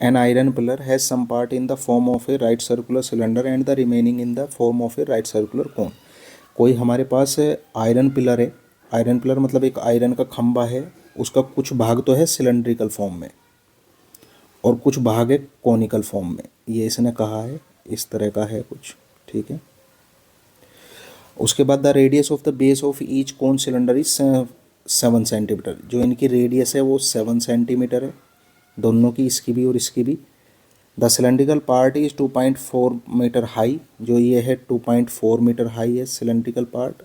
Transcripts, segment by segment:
An iron pillar has some part in the form of a right circular cylinder and the remaining in the form of a right circular cone. कोई हमारे पास iron pillar है, iron pillar मतलब एक iron का खंभा है, उसका कुछ भाग तो है सिलेंड्रिकल फॉर्म में और कुछ भाग है कॉनिकल फॉर्म में। ये इसने कहा है, इस तरह का है कुछ, ठीक है। उसके बाद the radius of the base of each cone cylinder is 7 centimetre. जो इनकी रेडियस है वो 7 सेंटीमीटर है, दोनों की, इसकी भी और इसकी भी। The cylindrical part is 2.4 metre high. जो ये है 2.4 मीटर हाई है cylindrical part.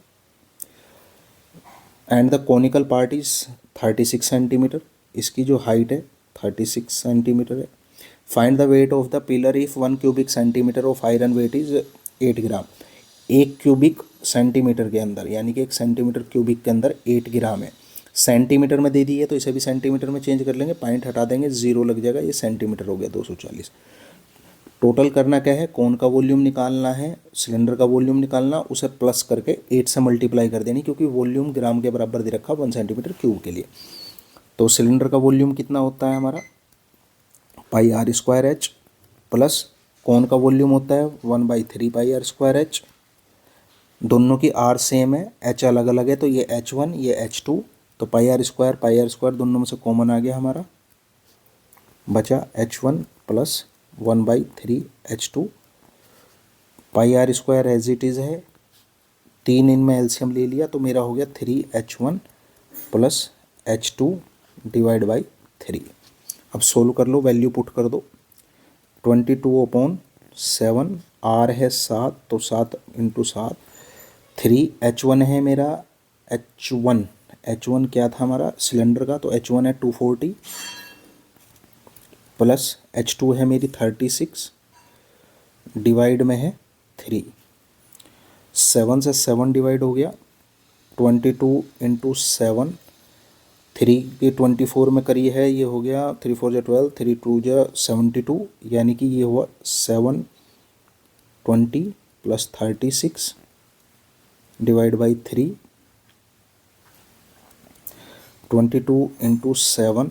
And the conical part is 36 centimetre. इसकी जो हाइट है 36 सेंटीमीटर है। Find the weight of the pillar if 1 cubic centimetre of iron weight is 8 gram. 1 cubic centimetre के अंदर, यानी कि 1 सेंटीमीटर क्यूबिक के अंदर 8 ग्राम है। सेंटीमीटर में दे दी है तो इसे भी सेंटीमीटर में चेंज कर लेंगे, पॉइंट हटा देंगे, जीरो लग जाएगा, ये सेंटीमीटर हो गया 240। टोटल करना क्या है, कोन का वॉल्यूम निकालना है, सिलेंडर का वॉल्यूम निकालना, उसे प्लस करके 8 से मल्टीप्लाई कर देनी, क्योंकि वॉल्यूम ग्राम के बराबर दे रखा 1 सेंटीमीटर क्यूब के लिए। तो सिलेंडर का वॉल्यूम कितना होता है हमारा, पाई आर स्क्वायर एच, प्लस कोन का वॉल्यूम होता है 1/3 पाई आर स्क्वायर एच। दोनों की आर सेम है, एच अलग अलग है, तो ये H1 ये H2, तो पाई आर स्क्वायर दोनों में से कॉमन आ गया हमारा, बचा H1 plus 1/3 H2। Pi r square as it is है, 3 इनमें एलसीएम ले लिया तो मेरा हो गया 3H1 plus H2 divide by 3। अब सोल्व कर लो, वैल्यू पुट कर दो। 22/7, आर है 7 तो 7 इंटू 7, 3H1 है मेरा, H1 क्या था हमारा सिलेंडर का, तो H1 है 240 प्लस H2 है मेरी 36, डिवाइड में है 3। 7 से 7 डिवाइड हो गया, 22 इंटू 7, 3 की 24 में करी है, ये हो गया 3 4 जा 12, 3 2 जा 72, यानी कि ये हुआ 720 प्लस 36 डिवाइड बाई 3। 22 इंटू 7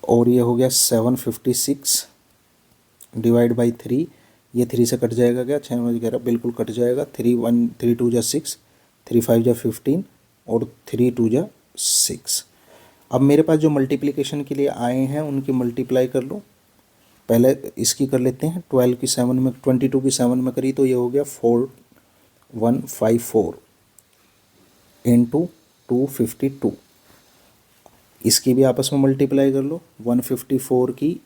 और ये हो गया 756 डिवाइड बाई 3। ये 3 से कट जाएगा क्या, 6 बज गया, बिल्कुल कट जाएगा। 3 2 जा 6, 3 5 जा 15 और 3 2 जा 6। अब मेरे पास जो मल्टीप्लिकेशन के लिए आए हैं उनकी मल्टीप्लाई कर लो। पहले इसकी कर लेते हैं, 12 की 7 में, 22 की 7 में करी तो ये हो गया 4154 इंटू 252। इसकी भी आपस में मल्टीप्लाई कर लो, 154 की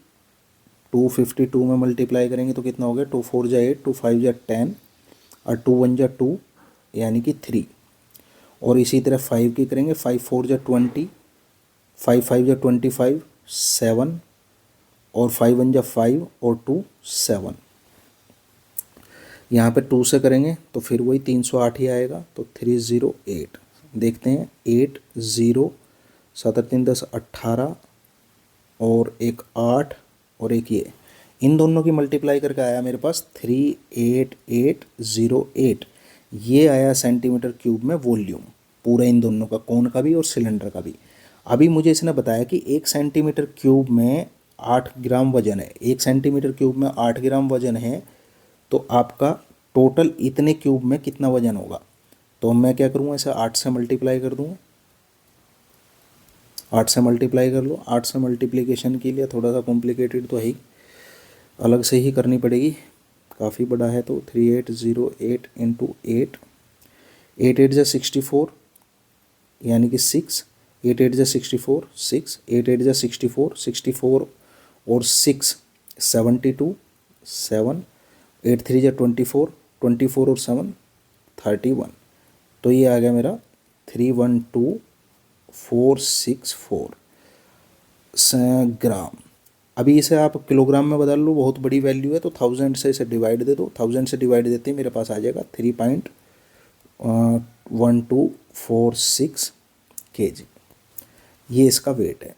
252 में मल्टीप्लाई करेंगे तो कितना हो गया, 2 4 जा 8, 2 5 जा 10 और 2 1 जा 2 यानी कि 3। और इसी तरह 5 की करेंगे, 5 4 जा 20, 5 5 जा 25, 7 और 5 1 जा 5 और 2 7। यहाँ पे 2 से करेंगे तो फिर वही 308 ही आएगा, तो 308। देखते हैं, 8 0 7 3 10 18 और एक 8 और एक ये, इन दोनों की मल्टीप्लाई करके आया मेरे पास 38808। ये आया सेंटीमीटर क्यूब में वॉल्यूम, पूरा इन दोनों का, कोन का भी और सिलेंडर का भी। अभी मुझे इसने बताया कि 1 सेंटीमीटर क्यूब में 8 ग्राम वजन है, 1 सेंटीमीटर क्यूब में 8 ग्राम वजन है, तो आपका टोटल इतने क्यूब में कितना वजन होगा। तो मैं क्या करूँगा, इसे 8 से मल्टीप्लाई कर दूँगा, 8 से मल्टीप्लाई कर लो। 8 से मल्टीप्लिकेशन के लिए थोड़ा सा कॉम्प्लिकेटेड तो है ही, अलग से ही करनी पड़ेगी, काफ़ी बड़ा है। तो 3808 इंटू 8, 8 8 जा 64 यानी कि 6, 8 8 जा 64 6, 8 8 जा 64 64 और 6 72 7, 8 3 जा 24 24 और 7 31। तो ये आ गया मेरा 312464 ग्राम। अभी इसे आप किलोग्राम में बदल लो, बहुत बड़ी वैल्यू है, तो 1000 से इसे डिवाइड दे दो। 1000 से डिवाइड देते ही मेरे पास आ जाएगा 3.1246 kg। ये इसका वेट है।